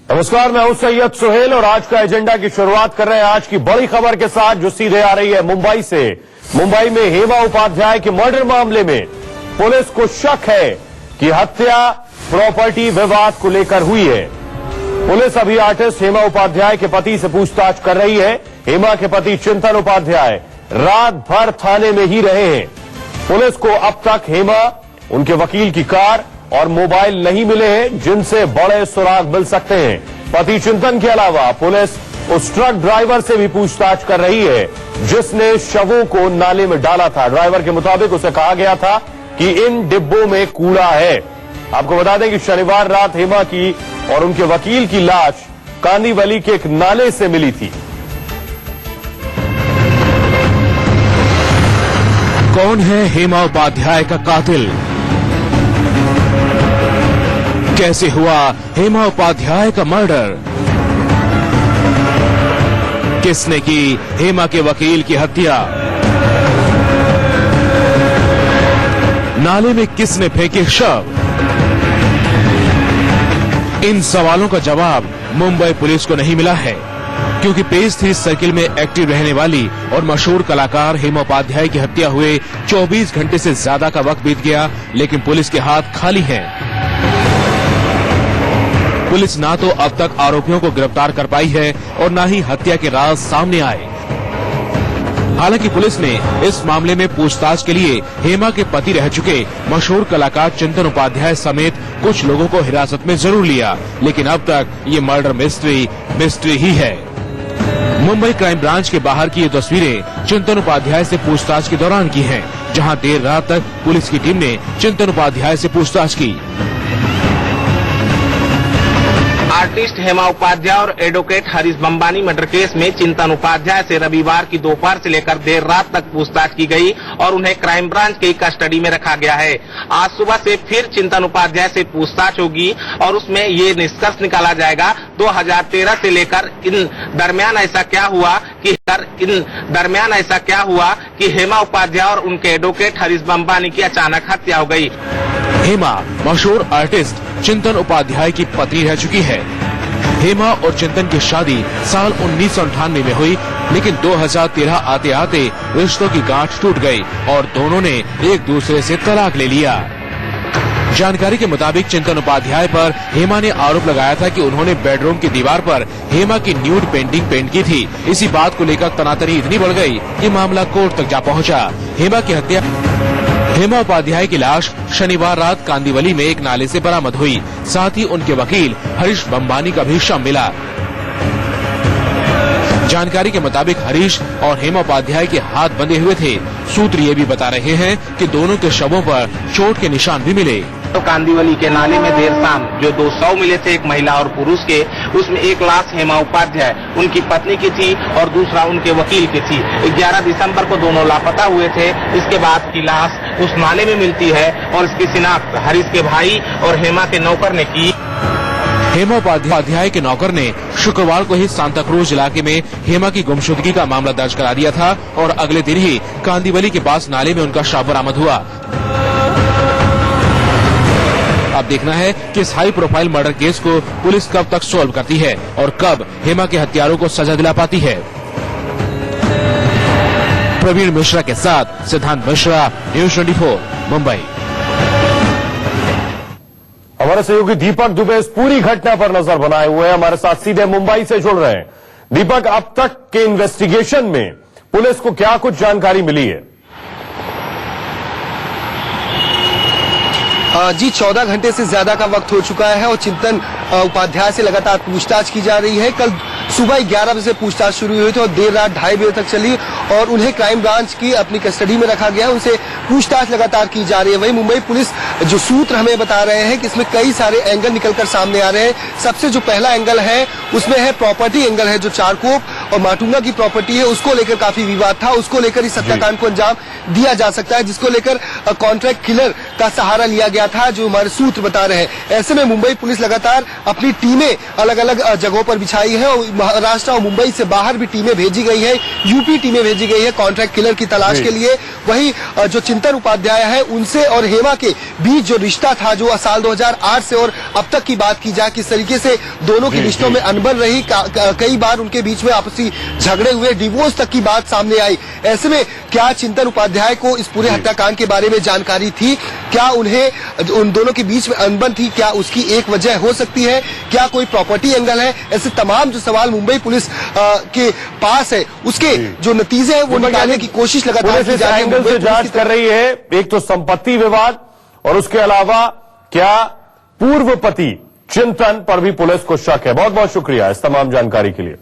नमस्कार, मैं हूं सैयद सुहेल और आज का एजेंडा की शुरुआत कर रहे हैं आज की बड़ी खबर के साथ जो सीधे आ रही है मुंबई से। मुंबई में हेमा उपाध्याय के मर्डर मामले में पुलिस को शक है कि हत्या प्रॉपर्टी विवाद को लेकर हुई है। पुलिस अभी आर्टिस्ट हेमा उपाध्याय के पति से पूछताछ कर रही है। हेमा के पति चिंतन उपाध्याय रात भर थाने में ही रहे हैं। पुलिस को अब तक हेमा, उनके वकील की कार और मोबाइल नहीं मिले हैं जिनसे बड़े सुराग मिल सकते हैं। पति चिंतन के अलावा पुलिस उस ट्रक ड्राइवर से भी पूछताछ कर रही है जिसने शवों को नाले में डाला था। ड्राइवर के मुताबिक उसे कहा गया था कि इन डिब्बों में कूड़ा है। आपको बता दें कि शनिवार रात हेमा की और उनके वकील की लाश कांदीवली के एक नाले से मिली थी। कौन है हेमा उपाध्याय का कातिल? कैसे हुआ हेमा उपाध्याय का मर्डर? किसने की हेमा के वकील की हत्या? नाले में किसने फेंके शव? इन सवालों का जवाब मुंबई पुलिस को नहीं मिला है क्योंकि पेज 3 सर्किल में एक्टिव रहने वाली और मशहूर कलाकार हेमा उपाध्याय की हत्या हुए 24 घंटे से ज्यादा का वक्त बीत गया, लेकिन पुलिस के हाथ खाली हैं। पुलिस ना तो अब तक आरोपियों को गिरफ्तार कर पाई है और ना ही हत्या के राज सामने आए। हालांकि पुलिस ने इस मामले में पूछताछ के लिए हेमा के पति रह चुके मशहूर कलाकार चिंतन उपाध्याय समेत कुछ लोगों को हिरासत में जरूर लिया, लेकिन अब तक ये मर्डर मिस्ट्री ही है। मुंबई क्राइम ब्रांच के बाहर की ये तस्वीरें चिंतन उपाध्याय से पूछताछ के दौरान की हैं, जहां देर रात तक पुलिस की टीम ने चिंतन उपाध्याय से पूछताछ की। आर्टिस्ट हेमा उपाध्याय और advocate Harish Bambani murder case में चिंतन उपाध्याय से रविवार की दोपहर से लेकर देर रात तक पूछताछ की गई और उन्हें क्राइम ब्रांच की कस्टडी में रखा गया है। आज सुबह से फिर चिंतन उपाध्याय से पूछताछ होगी और उसमें ये निष्कर्ष निकाला जाएगा 2013 से लेकर इन दरमियान ऐसा क्या हुआ कि हेमा उपाध्याय और उनके एडवोकेट हरीश बंबानी की अचानक हत्या हो गई। हेमा मशहूर आर्टिस्ट चिंतन उपाध्याय की पत्नी रह चुकी है। हेमा और चिंतन की शादी साल 1998 में हुई, लेकिन 2013 आते आते रिश्तों की गांठ टूट गई और दोनों ने एक दूसरे से तलाक ले लिया। जानकारी के मुताबिक चिंतन उपाध्याय पर हेमा ने आरोप लगाया था कि उन्होंने बेडरूम की दीवार पर हेमा की न्यूड पेंटिंग पेंट की थी। इसी बात को लेकर तनातनी इतनी बढ़ गई कि मामला कोर्ट तक जा पहुंचा। हेमा उपाध्याय की लाश शनिवार रात कांदीवली में एक नाले से बरामद हुई। साथ ही उनके वकील हरीश बंबानी का भी शव मिला। जानकारी के मुताबिक हरीश और हेमा उपाध्याय के हाथ बंधे हुए थे। सूत्र ये भी बता रहे हैं कि दोनों के शवों पर चोट के निशान भी मिले। तो कांदीवली के नाले में देर शाम जो 2 शव मिले थे, एक महिला और पुरुष के, उसमें एक लाश हेमा उपाध्याय उनकी पत्नी की थी और दूसरा उनके वकील की थी। 11 दिसंबर को दोनों लापता हुए थे। इसके बाद की लाश उस नाले में मिलती है और इसकी शिनाख्त हरीश के भाई और हेमा के नौकर ने की। हेमा उपाध्याय के नौकर ने शुक्रवार को ही सांता क्रूज इलाके में हेमा की गुमशुदगी का मामला दर्ज करा दिया था और अगले दिन ही कांदीवली के पास नाले में उनका शव बरामद हुआ। अब देखना है कि इस हाई प्रोफाइल मर्डर केस को पुलिस कब तक सॉल्व करती है और कब हेमा के हत्यारों को सजा दिला पाती है। प्रवीण मिश्रा के साथ सिद्धांत मिश्रा, न्यूज़ 24 मुंबई। हमारे सहयोगी दीपक दुबे इस पूरी घटना पर नजर बनाए हुए हैं, हमारे साथ सीधे मुंबई से जुड़ रहे हैं। दीपक, अब तक के इन्वेस्टिगेशन में पुलिस को क्या कुछ जानकारी मिली है? जी 14 घंटे से ज्यादा का वक्त हो चुका है और चिंतन उपाध्याय से लगातार पूछताछ की जा रही है। कल सुबह 11 बजे से पूछताछ शुरू हुई थी और देर रात 2:30 बजे तक चली और उन्हें क्राइम ब्रांच की अपनी कस्टडी में रखा गया। उनसे पूछताछ लगातार की जा रही है। वहीं मुंबई पुलिस जो सूत्र हमें बता रहे हैं कि इसमें कई सारे एंगल निकलकर सामने आ रहे हैं। सबसे जो पहला एंगल है उसमें है प्रॉपर्टी एंगल है, जो चारकोप और माटुंगा की प्रॉपर्टी है, उसको लेकर काफी विवाद था। उसको लेकर इस हत्याकांड को अंजाम दिया जा सकता है, जिसको लेकर कॉन्ट्रैक्ट किलर का सहारा लिया गया था, जो हमारे सूत्र बता रहे हैं। ऐसे में मुंबई पुलिस लगातार अपनी टीमें अलग अलग जगहों पर बिछाई है और महाराष्ट्र और मुंबई से बाहर भी टीमें भेजी गई है, यूपी टीमें भेजी गई है कॉन्ट्रैक्ट किलर की तलाश के लिए। वही जो चिंतन उपाध्याय है, उनसे और हेमा के बीच जो रिश्ता था, जो साल 2008 से और अब तक की बात की जाए, किस तरीके से दोनों के रिश्तों में अनबन रही, कई बार उनके बीच में आपसी झगड़े हुए, डिवोर्स तक की बात सामने आई। ऐसे में क्या चिंतन उपाध्याय को इस पूरे हत्याकांड के बारे में जानकारी थी? क्या उन्हें उन दोनों के बीच में अनबन थी? क्या उसकी एक वजह हो सकती है? क्या कोई प्रॉपर्टी एंगल है? ऐसे तमाम जो सवाल मुंबई पुलिस के पास है, उसके जो नतीजे हैं वो निकालने की कोशिश लगातार की जा रही है। एंगल से जांच कर रही है, एक तो संपत्ति विवाद और उसके अलावा क्या पूर्व पति चिंतन पर भी पुलिस को शक है। बहुत बहुत शुक्रिया इस तमाम जानकारी के लिए।